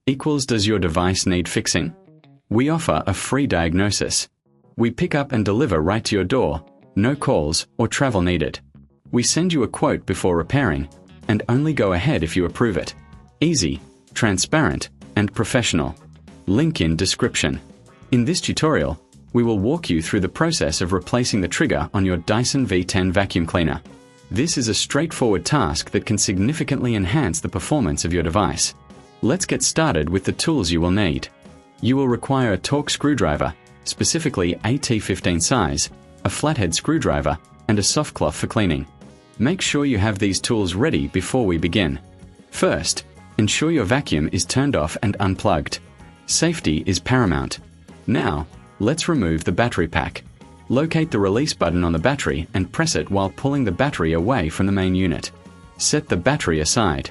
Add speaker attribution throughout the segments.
Speaker 1: equals does your device need fixing? We offer a free diagnosis. We pick up and deliver right to your door, no calls or travel needed. We send you a quote before repairing, and only go ahead if you approve it. Easy, transparent, and professional. Link in description. In this tutorial, we will walk you through the process of replacing the trigger on your Dyson V10 vacuum cleaner. This is a straightforward task that can significantly enhance the performance of your device. Let's get started with the tools you will need. You will require a Torx screwdriver, specifically a T15 size, a flathead screwdriver, and a soft cloth for cleaning. Make sure you have these tools ready before we begin. First, ensure your vacuum is turned off and unplugged. Safety is paramount. Now, let's remove the battery pack. Locate the release button on the battery and press it while pulling the battery away from the main unit. Set the battery aside.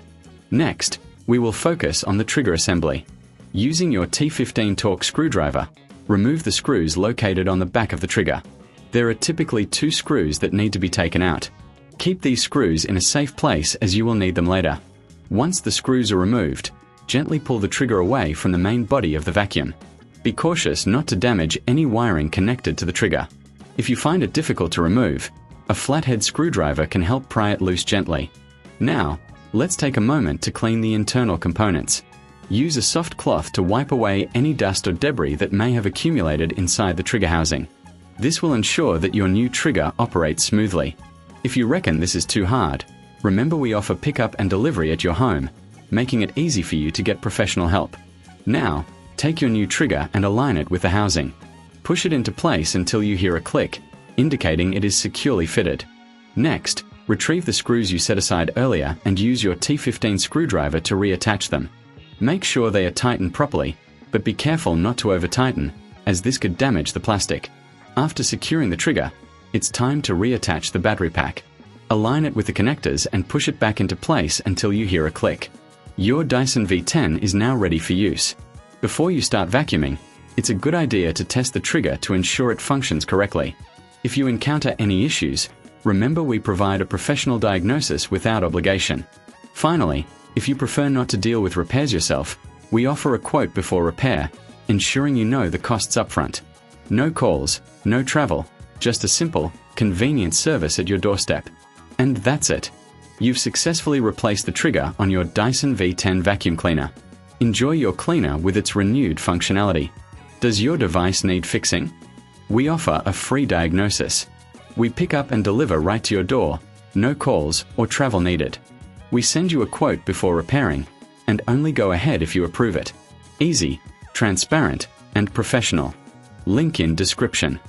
Speaker 1: Next, we will focus on the trigger assembly. Using your T15 Torx screwdriver, remove the screws located on the back of the trigger. There are typically 2 screws that need to be taken out. Keep these screws in a safe place as you will need them later. Once the screws are removed, gently pull the trigger away from the main body of the vacuum. Be cautious not to damage any wiring connected to the trigger. If you find it difficult to remove, a flathead screwdriver can help pry it loose gently. Now, let's take a moment to clean the internal components. Use a soft cloth to wipe away any dust or debris that may have accumulated inside the trigger housing. This will ensure that your new trigger operates smoothly. If you reckon this is too hard, remember we offer pickup and delivery at your home, making it easy for you to get professional help. Now, take your new trigger and align it with the housing. Push it into place until you hear a click, indicating it is securely fitted. Next, retrieve the screws you set aside earlier and use your T15 screwdriver to reattach them. Make sure they are tightened properly, but be careful not to over-tighten, as this could damage the plastic. After securing the trigger, it's time to reattach the battery pack. Align it with the connectors and push it back into place until you hear a click. Your Dyson V10 is now ready for use. Before you start vacuuming, it's a good idea to test the trigger to ensure it functions correctly. If you encounter any issues, remember we provide a professional diagnosis without obligation. Finally, if you prefer not to deal with repairs yourself, we offer a quote before repair, ensuring you know the costs upfront. No calls, no travel, just a simple, convenient service at your doorstep. And that's it. You've successfully replaced the trigger on your Dyson V10 vacuum cleaner. Enjoy your cleaner with its renewed functionality. Does your device need fixing? We offer a free diagnosis. We pick up and deliver right to your door, no calls or travel needed. We send you a quote before repairing, and only go ahead if you approve it. Easy, transparent, and professional. Link in description.